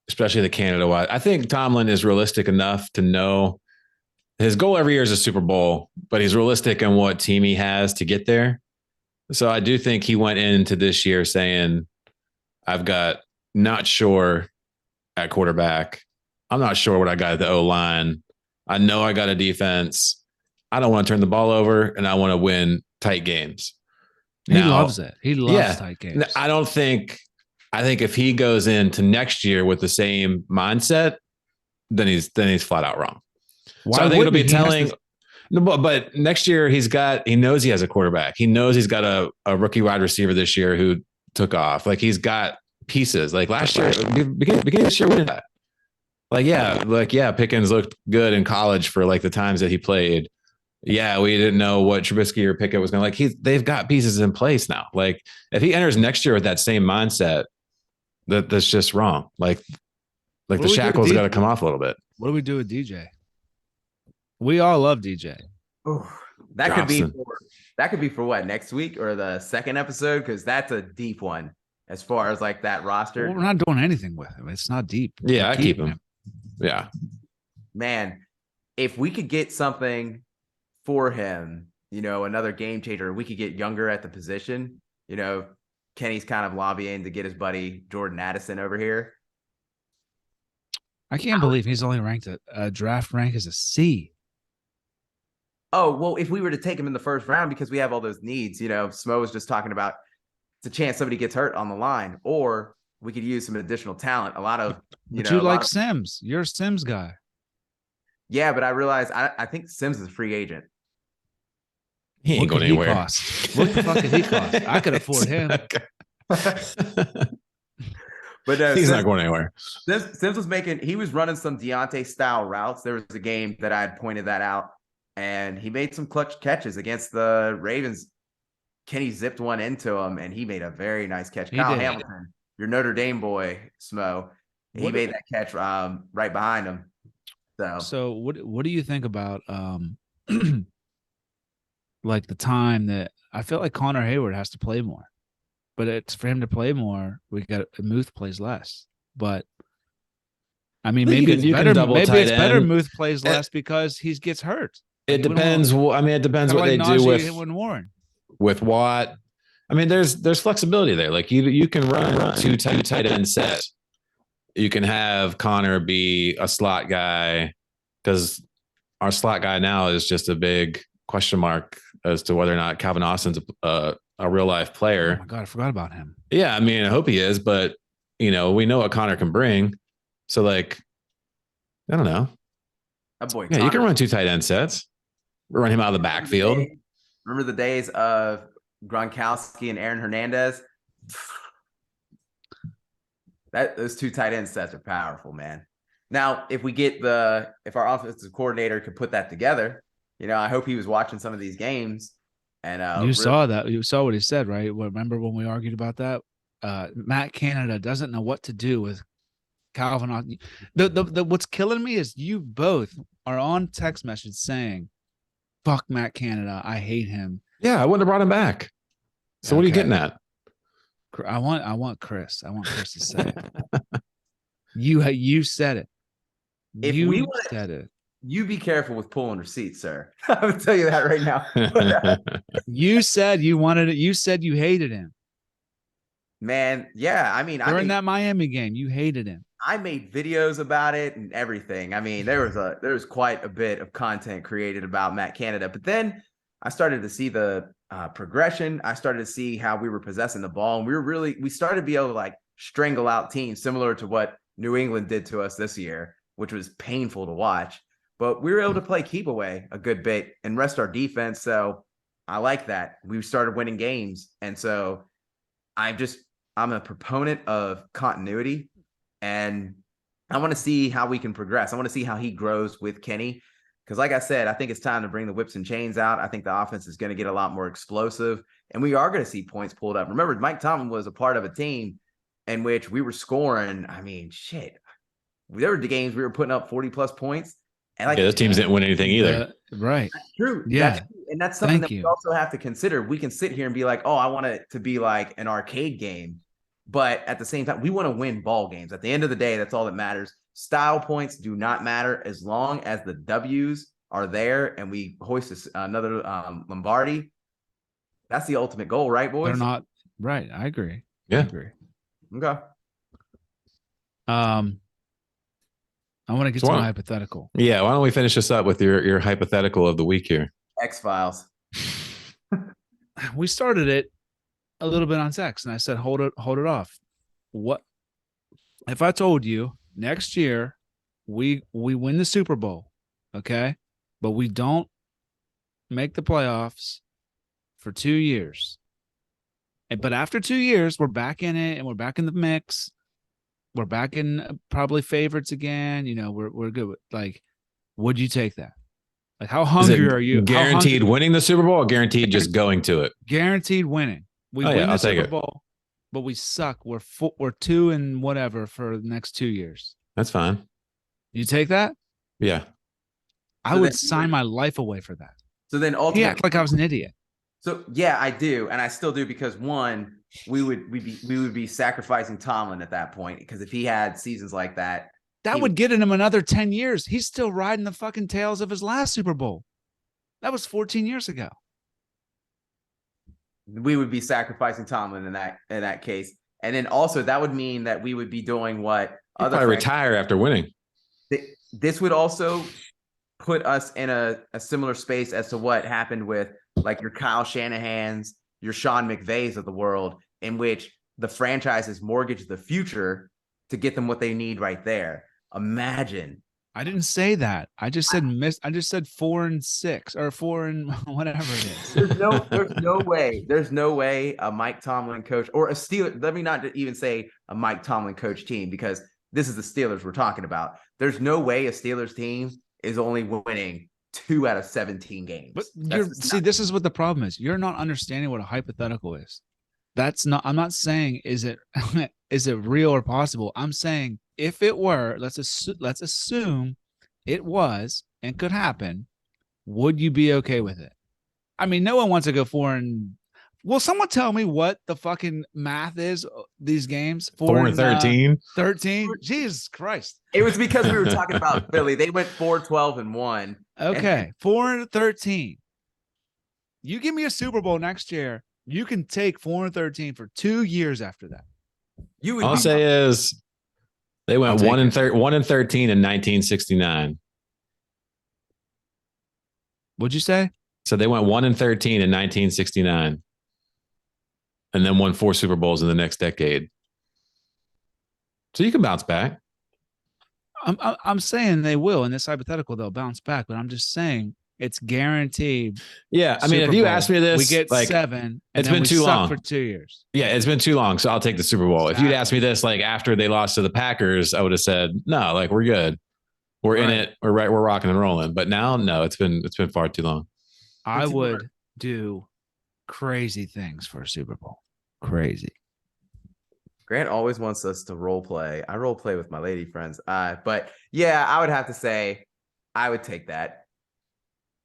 especially the Canada wise, I think Tomlin is realistic enough to know his goal every year is a Super Bowl, but he's realistic in what team he has to get there. So I do think he went into this year saying, I've got not sure at quarterback. I'm not sure what I got at the O-line. I know I got a defense. I don't want to turn the ball over, and I want to win tight games. He loves it. He loves tight games. I think if he goes into next year with the same mindset, then he's flat out wrong. Why so I think it'll be wouldn't he? telling. No, but next year he knows he has a quarterback. He knows he's got a rookie wide receiver this year who took off. Like he's got pieces. Like last year, beginning of this year, we did that. Pickens looked good in college for like the times that he played. Yeah, we didn't know what Trubisky or Pickett was going to they've got pieces in place now. Like if he enters next year with that same mindset, that's just wrong. Like the shackles got to come off a little bit. What do we do with DJ? We all love DJ. Oh, that could be for what, next week or the second episode? Because that's a deep one as far as like that roster. Well, we're not doing anything with him. It's not deep. Yeah, I keep him. Yeah. Man, if we could get something for him, another game changer, we could get younger at the position. Kenny's kind of lobbying to get his buddy Jordan Addison over here. I can't believe he's only ranked a draft rank as a C. Oh, well, if we were to take him in the first round because we have all those needs, Smo was just talking about it's a chance somebody gets hurt on the line, or we could use some additional talent. A lot of, But you like Sims. You're a Sims guy. Yeah, but I realized I think Sims is a free agent. He ain't going anywhere. What the fuck did he cost? I could afford him. But he's not going anywhere. Sims he was running some Deontay style routes. There was a game that I had pointed that out, and he made some clutch catches against the Ravens. Kenny zipped one into him, and he made a very nice catch. Kyle Hamilton, your Notre Dame boy, Smo, he made that catch right behind him. So what do you think about like the time that I feel like Connor Hayward has to play more, but it's for him to play more, we got Muth plays less. But I mean, maybe it's better. Maybe it's better Muth plays less because he gets hurt. It depends. It depends what they do with Watt. I mean, there's flexibility there. Like you can run two tight end sets. You can have Connor be a slot guy because our slot guy now is just a big question mark as to whether or not Calvin Austin's a real life player. Oh my God, I forgot about him. Yeah, I mean, I hope he is, but we know what Connor can bring. So like, I don't know. Boy, yeah, you can run two tight end sets. Run him out of the backfield. Remember the days of Gronkowski and Aaron Hernandez? Those two tight end sets are powerful, man. Now, if our offensive coordinator could put that together, I hope he was watching some of these games. And you saw what he said, right? Remember when we argued about that? Matt Canada doesn't know what to do with Calvin. What's killing me is you both are on text message saying, "Fuck Matt Canada, I hate him." Yeah, I wouldn't have brought him back. So what are you getting at? I want Chris. I want Chris to say it. You said it. Said it. You be careful with pulling receipts, sir. I will tell you that right now. You said you wanted it. You said you hated him. Man, yeah. I mean, During that Miami game, you hated him. I made videos about it and everything. I mean, there was quite a bit of content created about Matt Canada, but then I started to see the progression. I started to see how we were possessing the ball, and we started to be able to like strangle out teams similar to what New England did to us this year, which was painful to watch. But we were able to play keep away a good bit and rest our defense. So I like that. We started winning games, and so I'm a proponent of continuity. And I want to see how we can progress. I want to see how he grows with Kenny. Because like I said, I think it's time to bring the whips and chains out. I think the offense is going to get a lot more explosive. And we are going to see points pulled up. Remember, Mike Tomlin was a part of a team in which we were scoring. I mean, shit. There were the games we were putting up 40-plus points. And like, those teams didn't win anything either. Right. That's true. Yeah. That's true. And that's something that we also have to consider. We can sit here and be like, oh, I want it to be like an arcade game. But at the same time, we want to win ball games. At the end of the day, that's all that matters. Style points do not matter as long as the W's are there and we hoist another Lombardi. That's the ultimate goal, right, boys? They're not right. I agree. Yeah. I agree. Okay. I want to get to my hypothetical. Yeah. Why don't we finish this up with your hypothetical of the week here? X-Files. We started it a little bit on text, and I said, hold it off. What if I told you next year we win the Super Bowl, okay, but we don't make the playoffs for 2 years, but after 2 years we're back in it and we're back in the mix, we're back in probably favorites again, you know, we're good with, like, would you take that? Like, how hungry are you? Guaranteed winning the Super Bowl or guaranteed just going to it? Guaranteed winning. We win the Super Bowl, but we suck. We're 2 and whatever for the next 2 years. That's fine. You take that? Yeah. I would sign my life away for that. So then ultimately, he acted like I was an idiot. So yeah, I do, and I still do, because one, we would be sacrificing Tomlin at that point, because if he had seasons like that, would get him another 10 years. He's still riding the fucking tails of his last Super Bowl. That was 14 years ago. We would be sacrificing Tomlin in that case. And then also that would mean that we would be doing what other probably retire after winning. This would also put us in a similar space as to what happened with like your Kyle Shanahans, your Sean McVays of the world, in which the franchises mortgage the future to get them what they need right there. Imagine. I didn't say that. I just said I just said 4 and 6 or 4 and whatever it is. There's no way a Mike Tomlin coach or a Steelers. Let me not even say a Mike Tomlin coach team, because this is the Steelers we're talking about. There's no way a Steelers team is only winning 2 out of 17 games. But this is what the problem is. You're not understanding what a hypothetical is. I'm not saying is it real or possible. I'm saying if it were, let's assume it was and could happen, would you be okay with it? I mean, no one wants to go 4 and. Will someone tell me what the fucking math is these games? 4 and 13. 13. Jesus Christ! It was because we were talking about Philly. They went 4-12-1. Okay, 4 and 13. You give me a Super Bowl next year, you can take 4 and 13 for 2 years after that. All I'll say is they went 1 and 13 in 1969. What'd you say? So they went 1 and 13 in 1969, and then won 4 Super Bowls in the next decade. So you can bounce back. I'm saying they will. In this hypothetical, they'll bounce back, but I'm just saying it's guaranteed. Yeah, I mean, if you ask me this, we get like, 7. And it's been too long for 2 years. Yeah, it's been too long. So I'll take the Super Bowl. If you'd asked me this, like after they lost to the Packers, I would have said no. Like, we're good. We're in it. We're right. We're rocking and rolling. But now, no, it's been far too long. I would do crazy things for a Super Bowl. Crazy. Grant always wants us to role play. I role play with my lady friends. But yeah, I would have to say I would take that.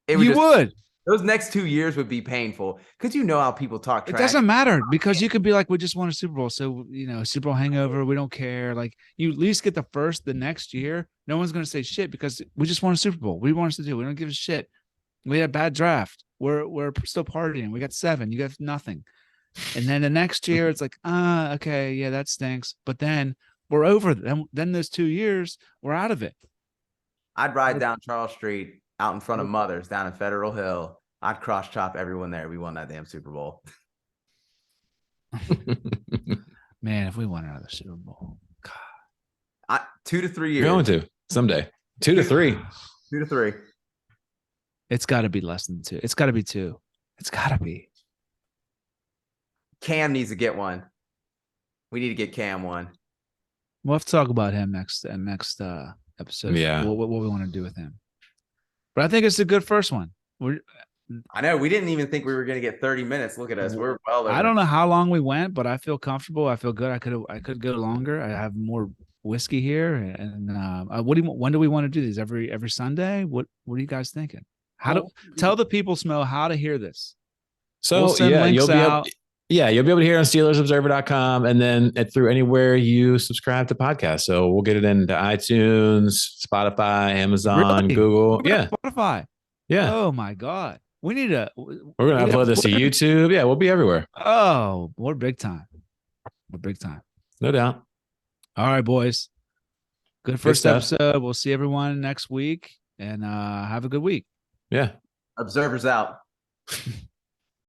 Those next 2 years would be painful, because you know how people talk trash. It doesn't matter, because you could be like, we just won a Super Bowl. So, you know, Super Bowl hangover, we don't care. Like, you at least get the next year. No one's going to say shit, because we just won a Super Bowl. What do you want us to do? We don't give a shit. We had a bad draft. We're still partying. We got 7. You got nothing. And then the next year, it's like, okay, yeah, that stinks. But then we're over. Then those 2 years, we're out of it. I'd ride down Charles Street out in front of Mother's down in Federal Hill. I'd cross chop everyone there. We won that damn Super Bowl. Man, if we won another Super Bowl, 2 to 3 You're years. going to someday. 2 to 3. 2 to 3. it's got to be less than 2. It's got to be 2. It's got to be. Cam needs to get one. We need to get Cam one. We'll have to talk about him next episode. Yeah. What we want to do with him. But I think it's a good first one. I know we didn't even think we were going to get 30 minutes. Look at us. We're well over. I don't know how long we went, but I feel comfortable. I feel good. I could go longer. I have more whiskey here. And when do we want to do these? Every Sunday? What are you guys thinking? Tell the people, Smo, how to hear this. So We'll send yeah, links you'll be out. able to hear on SteelersObserver.com and then through anywhere you subscribe to podcasts. So we'll get it into iTunes, Spotify, Amazon, Really? Google. We're Yeah. Spotify. Yeah. Oh my God. We need to. We're going to upload this to YouTube. Yeah. We'll be everywhere. Oh, we're big time. We're big time. No doubt. All right, boys. Good first stuff. episode. We'll see everyone next week and have a good week. Yeah. Observers out.